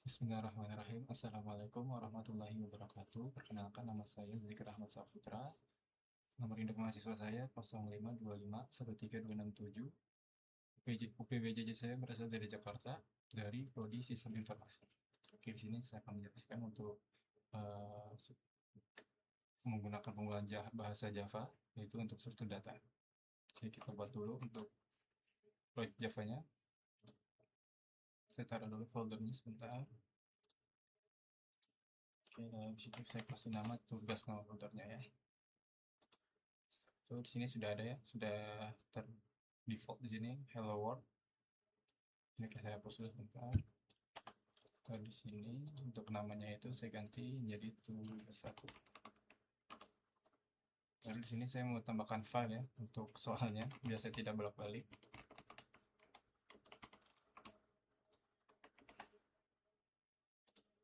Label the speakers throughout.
Speaker 1: Bismillahirrahmanirrahim. Assalamualaikum warahmatullahi wabarakatuh. Perkenalkan, nama saya Zikr Ahmad Saputra. Nomor induk mahasiswa saya 0525132267. UPBJJ saya berasal dari Jakarta, dari Prodi Sistem Informasi. Oke, di sini saya akan menjelaskan untuk uh, menggunakan penggunaan bahasa Java, yaitu untuk struktur data. Jadi kita buat dulu untuk proyek Java-nya. Saya taruh dulu foldernya sebentar. Di situ saya kasih nama tugas nama foldernya ya. Di sini sudah ada ya, sudah default di sini hello world. Ini saya hapus dulu sebentar. Di sini untuk namanya itu saya ganti menjadi tugas 1. Lalu di sini saya mau tambahkan file ya untuk soalnya, biar saya tidak bolak-balik.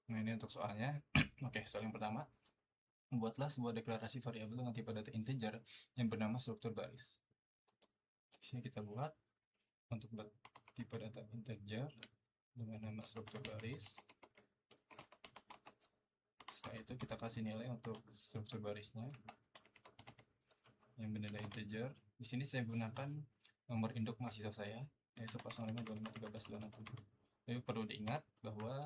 Speaker 1: Nah, ini untuk soalnya. Oke, soal yang pertama. Buatlah sebuah deklarasi variabel dengan tipe data integer yang bernama struktur baris. Di sini kita buat untuk tipe data integer dengan nama struktur baris. Setelah itu kita kasih nilai untuk struktur barisnya yang bernilai integer. Di sini saya gunakan nomor induk mahasiswa saya, yaitu 05251397. Tapi perlu diingat bahwa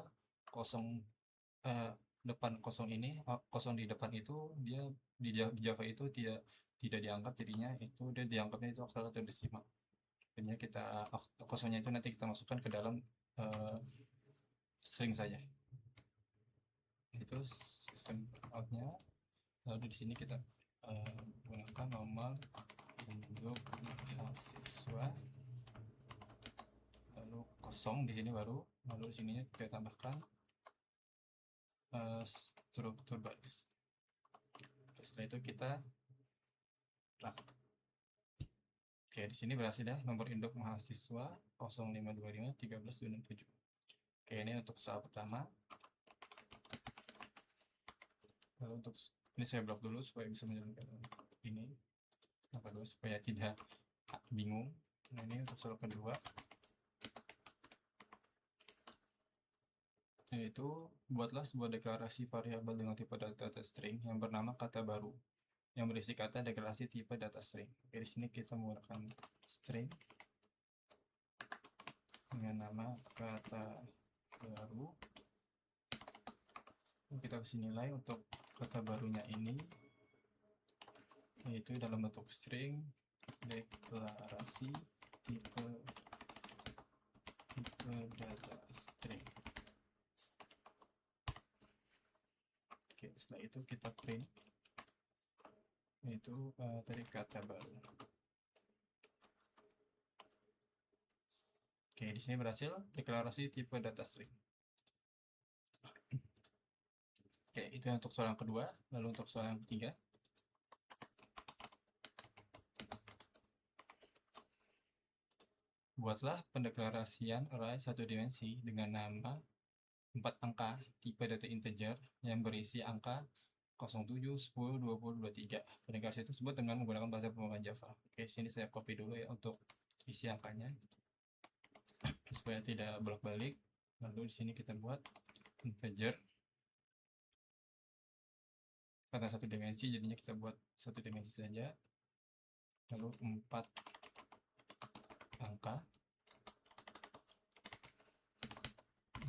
Speaker 1: depan kosong ini, kosong di depan itu dia di Java itu tidak dianggap, jadinya itu dia dianggapnya itu oktal atau desimal. Jadinya kita kosongnya itu nanti kita masukkan ke dalam string saja. Itu sistem outnya. Lalu di sini kita gunakan nomor induk mahasiswa, lalu kosong di sini baru, lalu di sini kita tambahkan struktur baris. Setelah itu kita run. Oke, di sini berhasil ya, nomor induk mahasiswa 05251327. Oke, ini untuk soal pertama. Lalu untuk ini saya blok dulu supaya bisa menjalankan ini apa dulu supaya tidak bingung. Nah, ini untuk soal kedua, yaitu buatlah sebuah deklarasi variabel dengan tipe data string yang bernama kata baru yang berisi kata deklarasi tipe data string. Oke, di sini kita menggunakan string dengan nama kata baru. Kita kasih nilai untuk kata barunya ini, yaitu dalam bentuk string deklarasi tipe data string. Oke, setelah itu kita print, yaitu dari kata baru. Oke, di sini berhasil deklarasi tipe data string. Oke, itu untuk soal yang kedua. Lalu untuk soal yang ketiga, buatlah pendeklarasian array satu dimensi dengan nama 4 angka tipe data integer yang berisi angka 07, 10, 20, 23. Pendeklarasi tersebut dengan menggunakan bahasa pemrograman Java. Oke, sini saya copy dulu ya untuk isi angkanya supaya tidak bolak-balik. Lalu di sini kita buat integer karena satu dimensi, jadinya kita buat satu dimensi saja. Lalu 4 angka,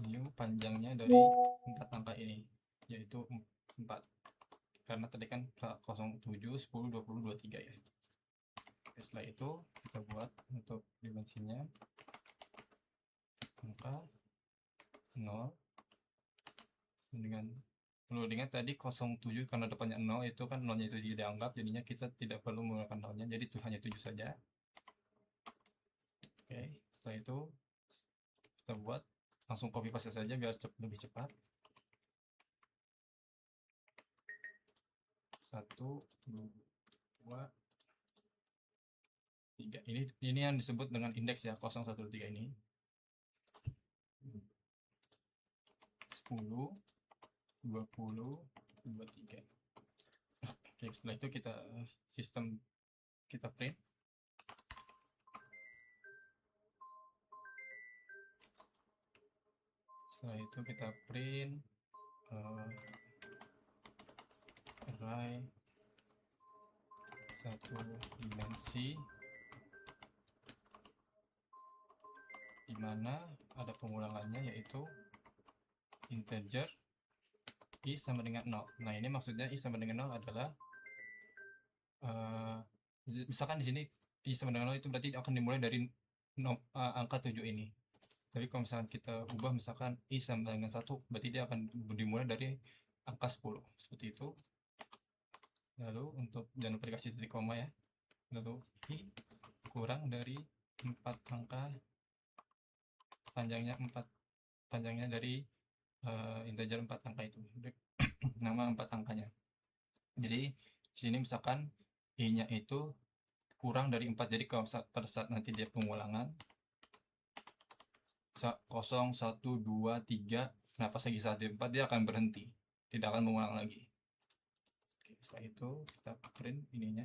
Speaker 1: new panjangnya dari 4 angka ini, yaitu 4, karena tadi kan 07, 10, 20, 23 ya. Oke, setelah itu kita buat untuk dimensinya angka 0 dengan perlu diingat tadi 07 karena depannya 0 itu kan 0-nya itu dianggap, jadinya kita tidak perlu menggunakan 0-nya, jadi itu hanya 7 saja. Oke, setelah itu kita buat langsung copy paste saja biar lebih cepat. 1, 2, 3. Ini yang disebut dengan indeks ya, 013 ini. 10, 20, 23. Oke, setelah itu kita print. Setelah itu kita print array satu dimensi di mana ada pengulangannya, yaitu integer i sama dengan 0. Nah, ini maksudnya i sama dengan 0 adalah misalkan di sini i sama dengan 0 itu berarti akan dimulai dari angka 7 ini. Tapi kalau misalkan kita ubah misalkan i sama dengan 1, berarti dia akan dimulai dari angka 10, seperti itu. Lalu untuk jangan lupa dikasih titik koma ya. Lalu i kurang dari 4 angka panjangnya dari integer 4 angka itu, nama 4 angkanya. Jadi di sini misalkan i-nya itu kurang dari 4, jadi kalau pada saat nanti dia pengulangan 0, 1, 2, 3, nah pas lagi saat 4 dia akan berhenti, tidak akan mengulang lagi. Oke, setelah itu kita print ininya.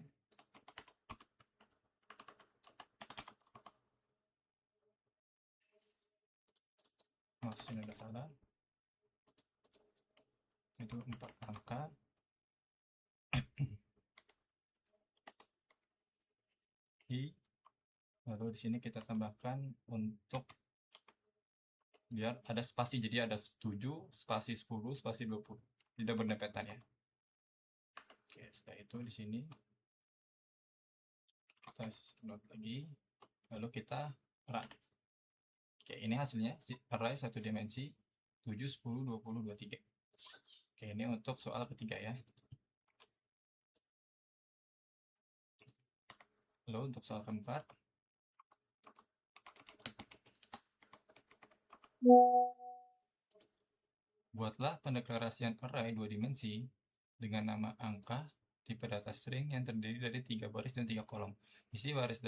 Speaker 1: Sini ada salah, itu 4 angka. Lalu di sini kita tambahkan untuk biar ada spasi, jadi ada 7 spasi 10 spasi 20, tidak berdempetan ya. Oke, setelah itu di sini kita load lagi, lalu kita run. Oke, ini hasilnya array satu dimensi 7, 10, 20, 23. Oke, ini untuk soal ketiga ya. Lalu untuk soal keempat, buatlah pendeklarasian array 2 dimensi dengan nama angka tipe data string yang terdiri dari 3 baris dan 3 kolom. Isi baris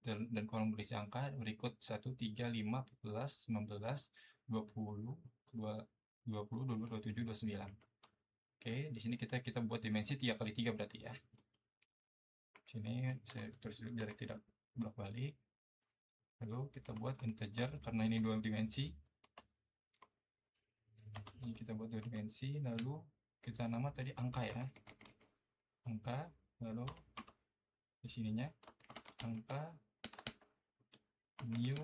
Speaker 1: dan kolom berisi angka berikut 1, 3, 5, 14, 19, 20, 20, 22, 27, 29. Oke, di sini kita buat dimensi 3 kali 3 berarti ya. Sini saya terus biar tidak bolak-balik. Lalu kita buat integer karena ini 2 dimensi. Ini kita buat 2 dimensi, lalu kita nama tadi angka ya. Angka, lalu di sininya angka new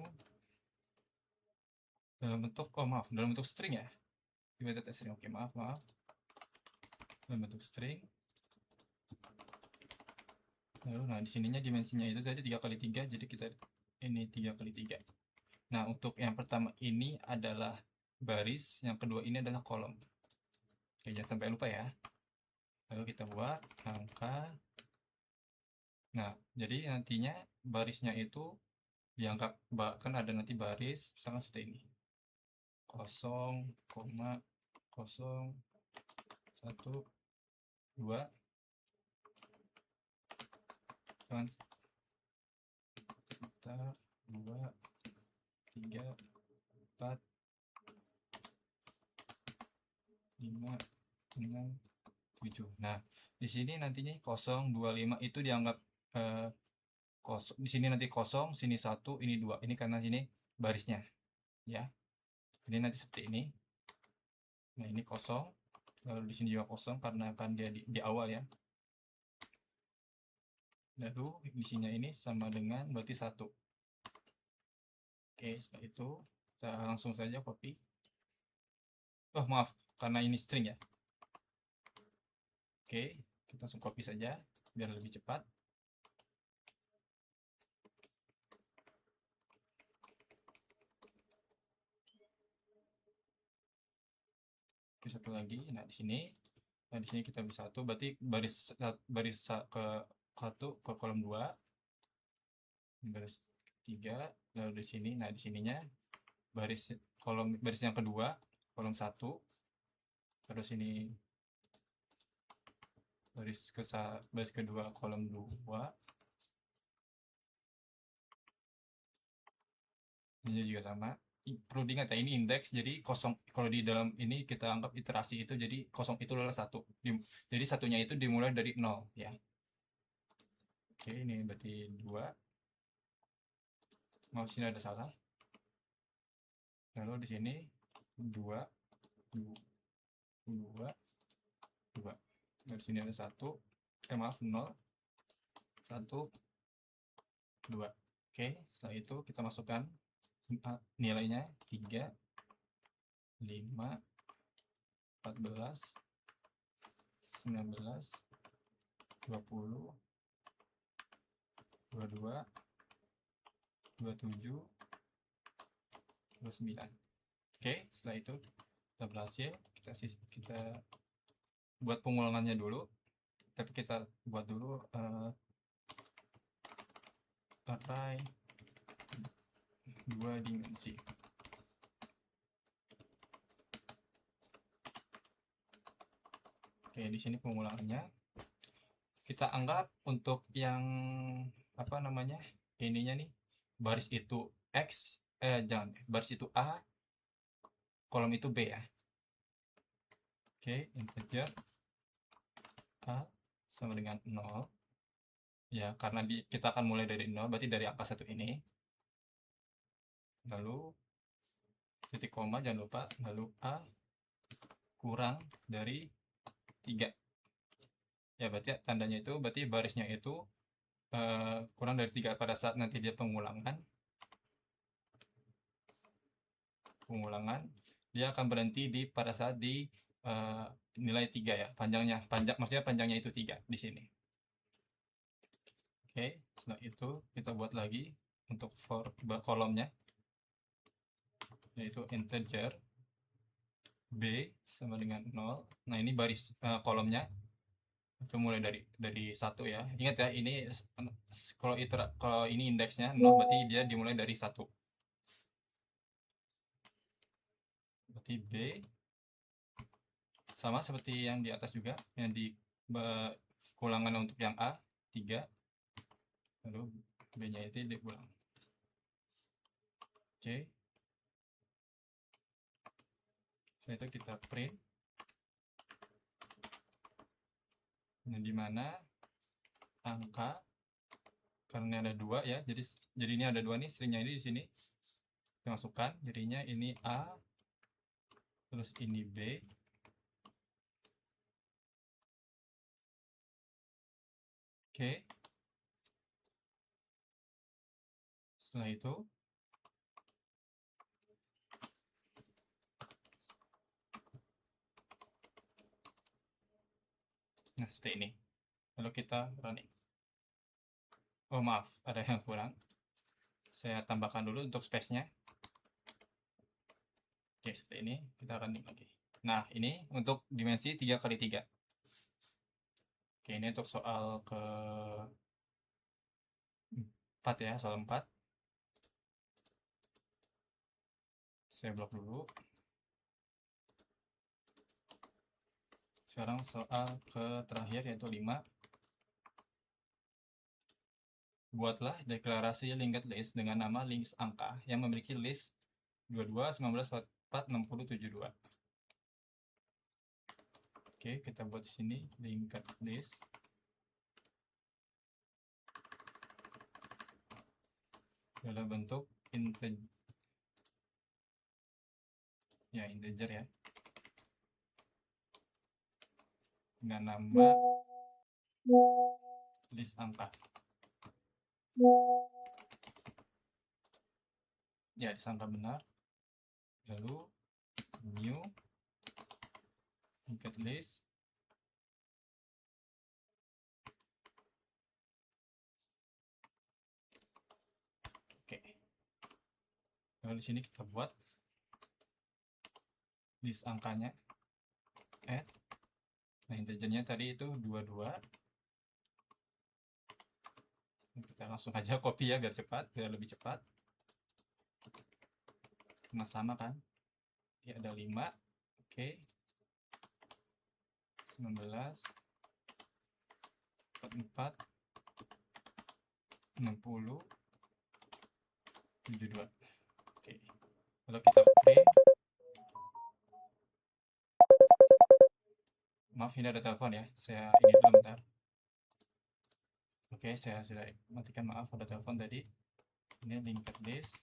Speaker 1: dalam bentuk dalam bentuk string ya. Tipe data string. Oke, maaf. Dalam bentuk string. Lalu nah di sininya dimensinya itu tadi 3 kali 3, jadi kita ini 3 kali 3. Nah, untuk yang pertama ini adalah baris, yang kedua ini adalah kolom. Oke, jangan sampai lupa ya. Lalu kita buat angka. Nah, jadi nantinya barisnya itu dianggap kan ada nanti baris misalkan seperti ini. 0, 0, 1, 2, sekitar 2, 3, 4, 5, 6, 7. Nah, di sini nantinya 0, 2, 5 itu dianggap di sini nanti 0, sini 1, ini 2. Ini karena sini barisnya ya. Ini nanti seperti ini. Nah, ini 0, lalu di sini juga 0 karena kan dia di awal ya. Lalu di sini ini sama dengan berarti 1. Oke, setelah itu kita langsung saja copy. Oh, maaf, karena ini string ya. Oke, kita langsung copy saja biar lebih cepat. Oke, satu lagi. Nah, di sini kita bisa satu, berarti baris ke 1 ke kolom 2, baris 3, lalu di sini. Nah, di sininya baris yang kedua kolom 1, terus ini baris kedua kolom 2, ini juga sama. Perlu diingat ya, ini indeks, jadi 0 kalau di dalam ini kita anggap iterasi itu, jadi 0 itu adalah 1, jadi satunya itu dimulai dari 0 ya. Oke, ini berarti 2. Sini ada salah. Lalu di sini 2, 2, 2. Dari sini ada 1, maaf 0, 1, 2. Oke, setelah itu kita masukkan nilainya 3, 5, 14, 19, 20, 22, 27, 29. Oke, setelah itu kita berhasil, kita buat pengulangannya dulu, tapi kita buat dulu array 2 dimensi. Oke, di sini pengulangannya kita anggap untuk yang apa namanya ininya nih, baris itu X, jangan, baris itu A, kolom itu B ya. Oke, integer A sama dengan 0 ya, karena kita akan mulai dari 0, berarti dari angka 1 ini, lalu titik koma jangan lupa, lalu A kurang dari 3 ya, berarti tandanya itu berarti barisnya itu kurang dari 3 pada saat nanti dia pengulangan dia akan berhenti pada saat di nilai 3 ya, maksudnya panjangnya itu 3 di sini. Oke, setelah itu kita buat lagi untuk for kolomnya, yaitu integer B sama dengan 0. Nah, ini baris kolomnya itu mulai dari 1 ya. Ingat ya, ini kalau ini indeksnya 0, berarti dia dimulai dari 1. Berarti B sama seperti yang di atas juga, yang di ulangan untuk yang A 3, lalu B nya itu diulang. Oke, setelah itu kita print, nah dimana angka, karena ada 2 ya, jadi ini ada 2 nih, stringnya ini di sini kita masukkan, jadinya ini A, terus ini B. Oke, setelah itu nah seperti ini, lalu kita running. Oh maaf, ada yang kurang, saya tambahkan dulu untuk space-nya. Oke, seperti ini, kita running lagi. Nah, ini untuk dimensi 3x3. Oke, ini untuk soal ke 4 ya, soal 4. Saya blok dulu. Sekarang soal ke terakhir, yaitu 5. Buatlah deklarasi linked list dengan nama list angka yang memiliki list 22, 19, 44, 60, 72. Oke, kita buat di sini linked list. Dalam bentuk integer ya, dengan nama list angka ya, disangka benar, lalu new linked list. Oke, lalu di sini kita buat list angkanya add. Nah, integernya tadi itu 22. Kita langsung aja copy ya, biar lebih cepat. Sama kan ya, ada 5. Oke, 19, 44, 60, 72. Oke, lalu kita print. Maaf, ini ada telepon ya, saya ini dulu bentar. Oke, saya sudah matikan, maaf, ada telepon tadi. Ini linked list.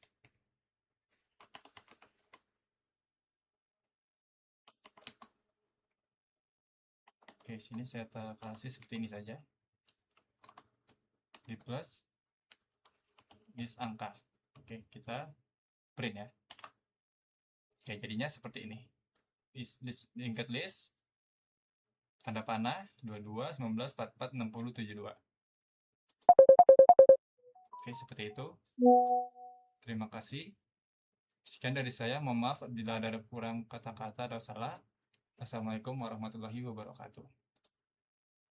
Speaker 1: Oke, sini saya kasih seperti ini saja. Di plus list angka. Oke, kita print ya. Oke, jadinya seperti ini. Linked list tanda panah 22 19 44 60 72. Oke, seperti itu. Terima kasih. Sekian dari saya. Mohon maaf bila ada kurang kata-kata atau salah. Assalamualaikum warahmatullahi wabarakatuh.